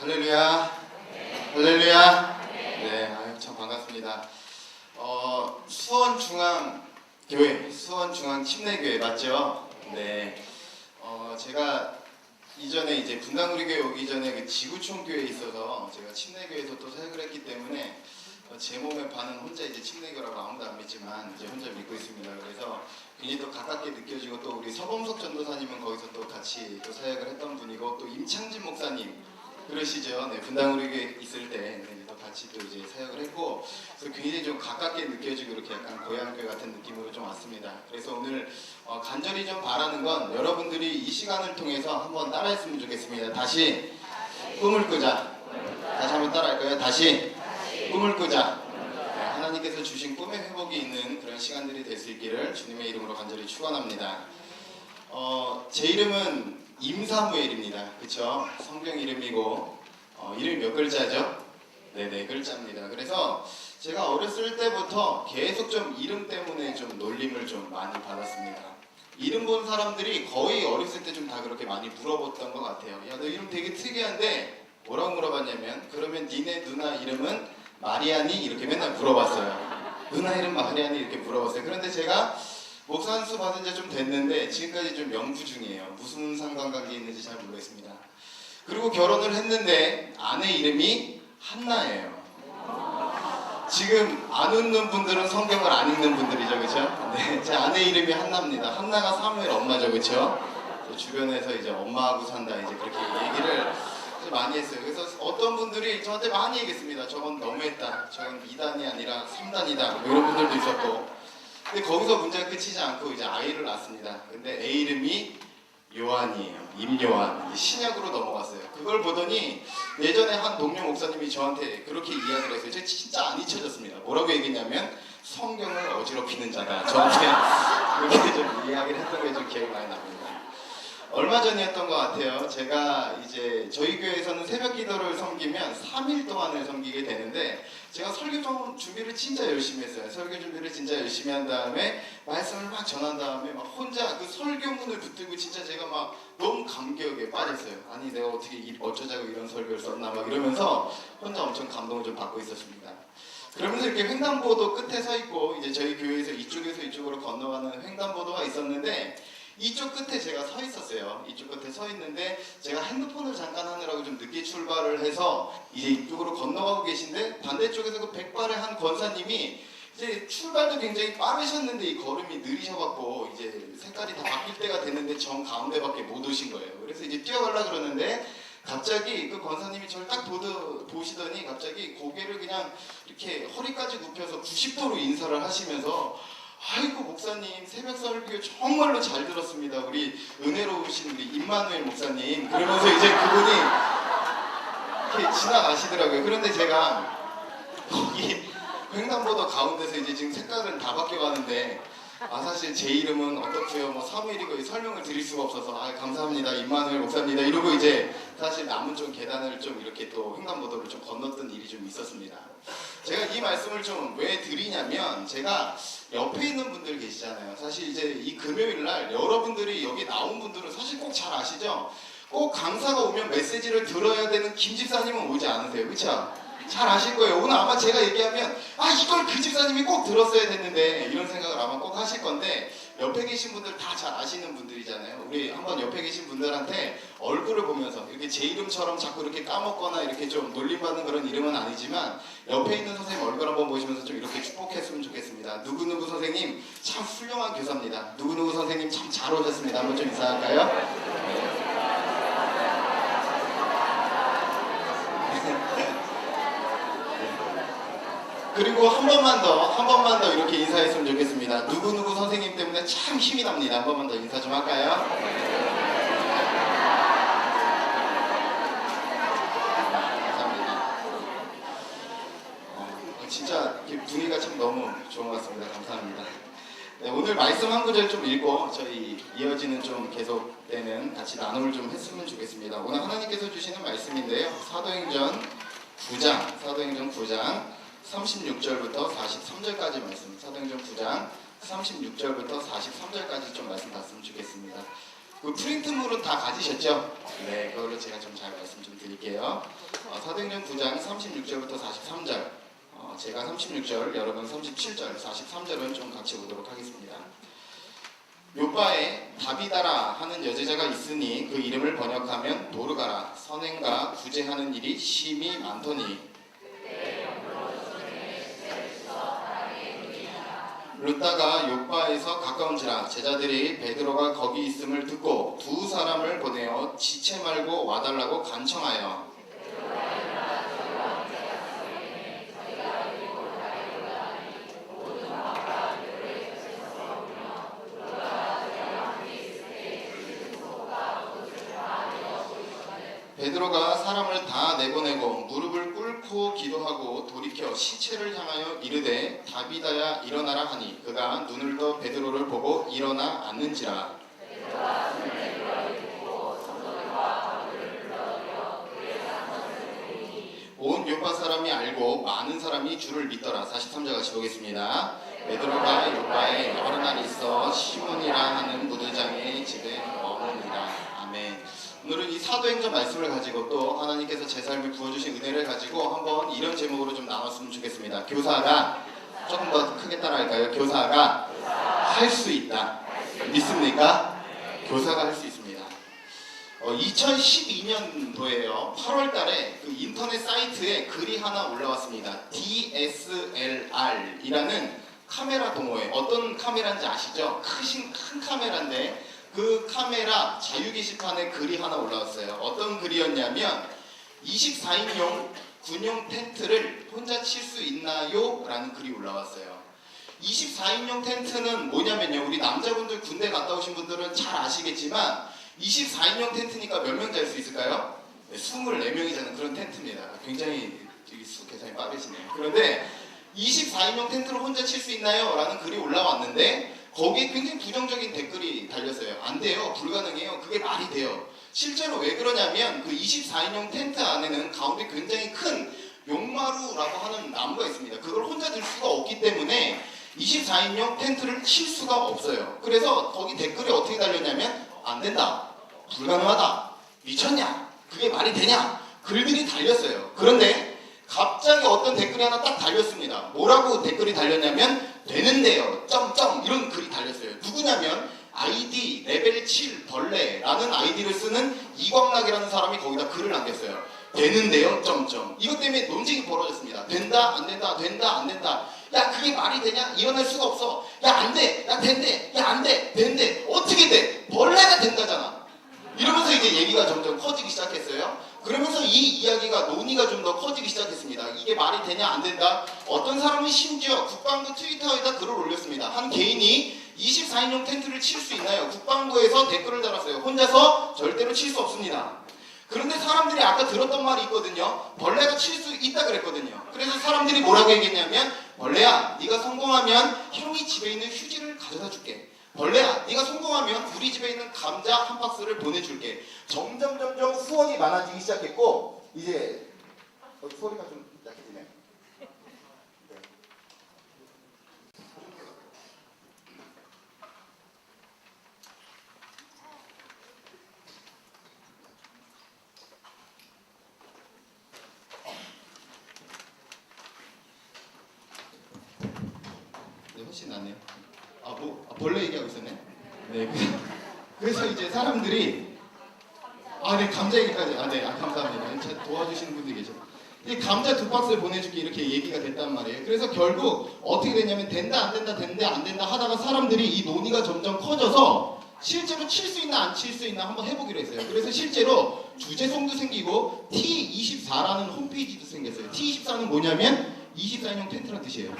할렐루야. 할렐루야. 네, 아유, 참 반갑습니다. 수원중앙교회, 수원중앙침례교회 맞죠? 네. 제가 이전에 이제 분당우리교회 오기 전에 그 지구촌교회에 있어서 제가 침례교회에서 또 사역을 했기 때문에 제 몸의 반은 혼자 이제 침례교라고 아무도 안 믿지만 이제 혼자 믿고 있습니다. 그래서 굉장히 또 가깝게 느껴지고, 또 우리 서범석 전도사님은 거기서 또 같이 또 사역을 했던 분이고, 또 임창진 목사님 그러시죠. 네, 분당우리교회 있을 때 네, 또 같이 또 이제 사역을 했고, 그래서 굉장히 좀 가깝게 느껴지고 이렇게 약간 고향교회 같은 느낌으로 좀 왔습니다. 그래서 오늘 간절히 좀 바라는 건 여러분들이 이 시간을 통해서 한번 따라했으면 좋겠습니다. 다시 꿈을 꾸자. 다시 한번 따라할까요? 다시 꿈을 꾸자. 네, 하나님께서 주신 꿈의 회복이 있는 그런 시간들이 될 수 있기를 주님의 이름으로 간절히 축원합니다. 제 이름은 임사무엘입니다. 그쵸? 성경 이름이고, 이름이 몇 글자죠? 네 글자입니다. 그래서 제가 어렸을 때부터 계속 좀 이름 때문에 좀 놀림을 좀 많이 받았습니다. 이름 본 사람들이 거의 어렸을 때 좀 다 그렇게 많이 물어봤던 것 같아요. 야, 너 이름 되게 특이한데 뭐라고 물어봤냐면, 그러면 니네 누나 이름은 마리아니? 이렇게 맨날 물어봤어요. 누나 이름 마리아니? 이렇게 물어봤어요. 그런데 제가 목사 안수 받은 지 좀 됐는데 지금까지 좀 연구 중이에요. 무슨 상관관계 있는지 잘 모르겠습니다. 그리고 결혼을 했는데 아내 이름이 한나예요. 지금 안 웃는 분들은 성경을 안 읽는 분들이죠, 그렇죠? 네, 제 아내 이름이 한나입니다. 한나가 사무엘 엄마죠, 그렇죠? 주변에서 이제 엄마하고 산다 이제 그렇게 얘기를 많이 했어요. 그래서 어떤 분들이 저한테 많이 얘기했습니다. 저건 너무했다. 저건 2단이 아니라 3단이다. 뭐 이런 분들도 있었고. 근데 거기서 문제가 끝이지 않고 이제 아이를 낳습니다. 근데 애 이름이 요한이에요. 임요한. 신약으로 넘어갔어요. 그걸 보더니 예전에 한 동료 목사님이 저한테 그렇게 이야기를 했어요. 제가 진짜 안 잊혀졌습니다. 뭐라고 얘기했냐면 성경을 어지럽히는 자다. 저한테 그렇게 좀 이야기를 했던 게 좀 기억이 많이 납니다. 얼마 전이었던 것 같아요. 제가 이제 저희 교회에서는 새벽 기도를 섬기면 3일 동안을 섬기게 되는데, 제가 설교 준비를 진짜 열심히 했어요. 설교 준비를 진짜 열심히 한 다음에 말씀을 막 전한 다음에 막 혼자 그 설교문을 붙들고 진짜 제가 막 너무 감격에 빠졌어요. 아니 내가 어떻게 어쩌자고 이런 설교를 썼나 막 이러면서 혼자 엄청 감동을 좀 받고 있었습니다. 그러면서 이렇게 횡단보도 끝에 서 있고, 이제 저희 교회에서 이쪽에서 이쪽으로 건너가는 횡단보도가 있었는데, 이쪽 끝에 제가 서 있었어요. 이쪽 끝에 서 있는데 제가 핸드폰을 잠깐 하느라고 좀 늦게 출발을 해서 이제 이쪽으로 건너가고 계신데, 반대쪽에서 그 백발의 한 권사님이 이제 출발도 굉장히 빠르셨는데 이 걸음이 느리셔갖고 이제 색깔이 다 바뀔 때가 됐는데 정 가운데밖에 못 오신 거예요. 그래서 이제 뛰어가려고 그러는데 갑자기 그 권사님이 저를 딱 보시더니 갑자기 고개를 그냥 이렇게 허리까지 굽혀서 90도로 인사를 하시면서, 아이고 목사님 새벽 설교 정말로 잘 들었습니다. 우리 은혜로우신 우리 임마누엘 목사님. 그러면서 이제 그분이 이렇게 지나가시더라고요. 그런데 제가 거기 횡단보도 가운데서 이제 지금 색깔은 다 바뀌어가는데, 사실 제 이름은 어떻게요? 뭐 사무엘이고 설명을 드릴 수가 없어서 감사합니다 임마누엘 목사입니다 이러고 이제 사실 남은 좀 계단을 좀 이렇게 또 횡단보도를 좀 건넜던 일이 좀 있었습니다. 제가 이 말씀을 좀 왜 드리냐면, 제가 옆에 있는 분들 계시잖아요. 사실 이제 이 금요일날 여러분들이 여기 나온 분들은 사실 꼭 잘 아시죠? 꼭 강사가 오면 메시지를 들어야 되는 김 집사님은 오지 않으세요, 그렇죠? 잘 아실 거예요. 오늘 아마 제가 얘기하면 이걸 그 집사님이 꼭 들었어야 됐는데 이런 생각을 아마 꼭 하실 건데, 옆에 계신 분들 다 잘 아시는 분들이잖아요. 우리 한번 옆에 계신 분들한테 얼굴을 보면서 이렇게 제 이름처럼 자꾸 이렇게 까먹거나 이렇게 좀 놀림받는 그런 이름은 아니지만, 옆에 있는 선생님 얼굴 한번 보시면서 좀 이렇게 축복했으면 좋겠습니다. 누구누구 선생님 참 훌륭한 교사입니다. 누구누구 선생님 참 잘 오셨습니다. 한번 좀 인사할까요? 네. 그리고 한 번만 더 이렇게 인사했으면 좋겠습니다. 누구누구 선생님 때문에 참 힘이 납니다. 한 번만 더 인사 좀 할까요? 감사합니다. 진짜 분위기가 참 너무 좋은 것 같습니다. 감사합니다. 네, 오늘 말씀 한 구절 좀 읽고 저희 이어지는 좀 계속되는 같이 나눔을 좀 했으면 좋겠습니다. 오늘 하나님께서 주시는 말씀인데요. 사도행전 9장 36절부터 43절까지 말씀, 사도행전 9장 36절부터 43절까지 좀 말씀 봤으면 좋겠습니다. 그 프린트물은 다 가지셨죠? 네, 그걸로 제가 좀 잘 말씀 좀 드릴게요. 드릴게요. 사도행전 9장 36절부터 43절, 제가 36절, 여러분 37절, 43절은 좀 같이 보도록 하겠습니다. 요바에 다비다라 하는 여제자가 있으니 그 이름을 번역하면 도르가라. 선행과 구제하는 일이 심히 많더니 룻다가 요바에서 가까운지라 제자들이 베드로가 거기 있음을 듣고 두 사람을 보내어 지체 말고 와달라고 간청하여 베드로가 사람을 다 내보내고 무릎을 꿇고 기도하고 돌이켜 시체를 향하여 이르되 다비다야 일어나라 하니 그가 눈을 떠 베드로를 보고 일어나 앉는지라. 온 요파 사람이 알고 많은 사람이 주를 믿더라. 43절 같이 보겠습니다. 베드로가 요파에 여러 날 있어 시몬이라 하는 무드장의 집에 머무니라. 아멘. 오늘은 이 사도행전 말씀을 가지고 또 하나님께서 제 삶에 부어주신 은혜를 가지고 한번 이런 제목으로 좀 나눴으면 좋겠습니다. 교사가, 조금 더 크게 따라할까요? 교사가 할 수 있다. 믿습니까? 교사가 할 수 있습니다. 2012년도에요. 8월 달에 그 인터넷 사이트에 글이 하나 올라왔습니다. DSLR이라는 카메라 동호회. 어떤 카메라인지 아시죠? 큰 카메라인데 그 카메라 자유 게시판에 글이 하나 올라왔어요. 어떤 글이었냐면 24인용 군용 텐트를 혼자 칠 수 있나요? 라는 글이 올라왔어요. 24인용 텐트는 뭐냐면요, 우리 남자분들 군대 갔다 오신 분들은 잘 아시겠지만 24인용 텐트니까 몇 명 잘 수 있을까요? 네, 24명이 자는 그런 텐트입니다. 굉장히 수 계산이 빠르시네요. 그런데 24인용 텐트를 혼자 칠 수 있나요? 라는 글이 올라왔는데 거기에 굉장히 부정적인 댓글이 달렸어요. 안 돼요. 불가능해요. 그게 말이 돼요. 실제로 왜 그러냐면 그 24인용 텐트 안에는 가운데 굉장히 큰 용마루라고 하는 나무가 있습니다. 그걸 혼자 들 수가 없기 때문에 24인용 텐트를 칠 수가 없어요. 그래서 거기 댓글이 어떻게 달렸냐면 안 된다. 불가능하다. 미쳤냐? 그게 말이 되냐? 글들이 달렸어요. 그런데 갑자기 어떤 댓글이 하나 딱 달렸습니다. 뭐라고 댓글이 달렸냐면 되는데요. 점점 이런 글이 달렸어요. 누구냐면 아이디 레벨 7 벌레라는 아이디를 쓰는 이광락이라는 사람이 거기다 글을 남겼어요. 되는데요. 점점. 이것 때문에 논쟁이 벌어졌습니다. 된다 안 된다 된다 안 된다. 야 그게 말이 되냐? 일어날 수가 없어. 야 안 돼. 야 된대. 야 안 돼. 된대. 어떻게 돼? 벌레가 된다잖아. 이러면서 이제 얘기가 점점 커지기 시작했어요. 그러면서 이 이야기가 논의가 좀 더 커지기 시작했습니다. 이게 말이 되냐 안 된다. 어떤 사람은 심지어 국방부 트위터에다 글을 올렸습니다. 한 개인이 24인용 텐트를 칠 수 있나요? 국방부에서 댓글을 달았어요. 혼자서 절대로 칠 수 없습니다. 그런데 사람들이 아까 들었던 말이 있거든요. 벌레가 칠 수 있다 그랬거든요. 그래서 사람들이 뭐라고 얘기했냐면 벌레야 네가 성공하면 형이 집에 있는 휴지를 가져다 줄게. 벌레야 네가 성공하면 우리 집에 있는 감자 한 박스를 보내줄게. 점점 후원이 많아지기 시작했고 이제 소리가 좀 약해지네. 네, 훨씬 낫네요. 벌레 얘기하고 있었네. 네, 그래서 이제 사람들이 네, 감자 얘기까지. 네, 감사합니다. 도와주시는 분들이 계셔. 이 감자 2박스를 보내줄게 이렇게 얘기가 됐단 말이에요. 그래서 결국 어떻게 됐냐면 된다 안 된다 된다 안 된다 하다가 사람들이 이 논의가 점점 커져서 실제로 칠 수 있나 안 칠 수 있나 한번 해보기로 했어요. 그래서 실제로 주제송도 생기고 T24라는 홈페이지도 생겼어요. T24는 뭐냐면 24인용 텐트란 뜻이에요.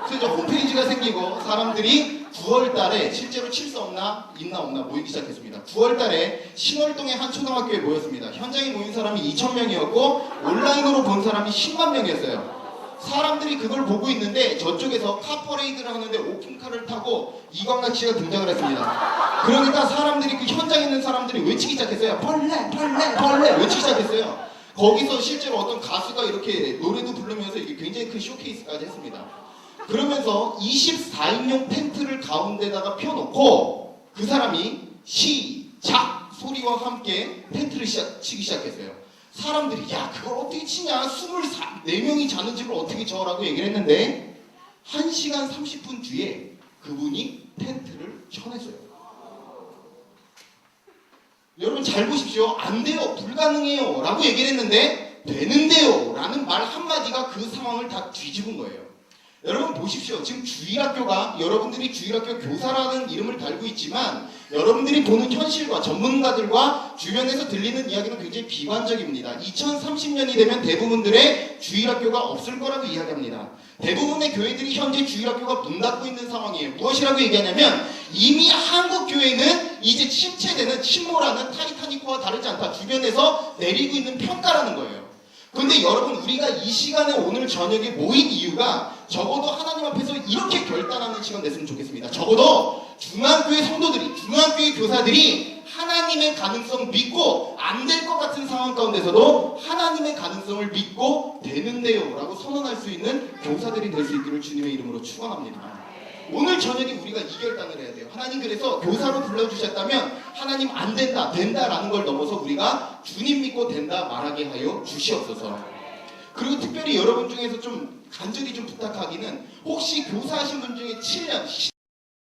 그래서 이제 홈페이지가 생기고 사람들이 9월달에 실제로 칠 수 없나 있나 없나 모이기 시작했습니다. 9월달에 신월동의 한 초등학교에 모였습니다. 현장에 모인 사람이 2,000명이었고 온라인으로 본 사람이 10만 명이었어요. 사람들이 그걸 보고 있는데 저쪽에서 카퍼레이드를 하는데 오픈카를 타고 이광락 씨가 등장을 했습니다. 그러니까 사람들이 그 현장에 있는 사람들이 외치기 시작했어요. 벌레 벌레 벌레 외치기 시작했어요. 거기서 실제로 어떤 가수가 이렇게 노래도 부르면서 이게 굉장히 큰 쇼케이스까지 했습니다. 그러면서 24인용 텐트를 가운데다가 펴놓고 그 사람이 시작 소리와 함께 텐트를 치기 시작했어요. 사람들이 야 그걸 어떻게 치냐 24명이 자는 집을 어떻게 져라고 얘기를 했는데 1시간 30분 뒤에 그분이 텐트를 쳐냈어요. 여러분 잘 보십시오. 안 돼요. 불가능해요. 라고 얘기를 했는데 되는데요. 라는 말 한마디가 그 상황을 다 뒤집은 거예요. 여러분 보십시오. 지금 주일학교가 여러분들이 주일학교 교사라는 이름을 달고 있지만 여러분들이 보는 현실과 전문가들과 주변에서 들리는 이야기는 굉장히 비관적입니다. 2030년이 되면 대부분들의 주일학교가 없을 거라고 이야기합니다. 대부분의 교회들이 현재 주일학교가 문 닫고 있는 상황이에요. 무엇이라고 얘기하냐면 이미 한국 교회는 이제 침체되는 침몰하는 타이타닉호와 다르지 않다. 주변에서 내리고 있는 평가라는 거예요. 그런데 여러분 우리가 이 시간에 오늘 저녁에 모인 이유가 적어도 하나님 앞에서 이렇게 결단하는 시간 됐으면 좋겠습니다. 적어도 중앙교회 성도들이 중앙교회 교사들이 하나님의 가능성 믿고 안 될 것 같은 상황 가운데서도 하나님의 가능성을 믿고 되는데요 라고 선언할 수 있는 교사들이 될 수 있기를 주님의 이름으로 축원합니다. 오늘 저녁에 우리가 이 결단을 해야 돼요. 하나님 그래서 교사로 불러주셨다면 하나님 안 된다 된다라는 걸 넘어서 우리가 주님 믿고 된다 말하게 하여 주시옵소서. 그리고 특별히 여러분 중에서 좀 간절히 좀 부탁하기는 혹시 교사하신 분 중에 7년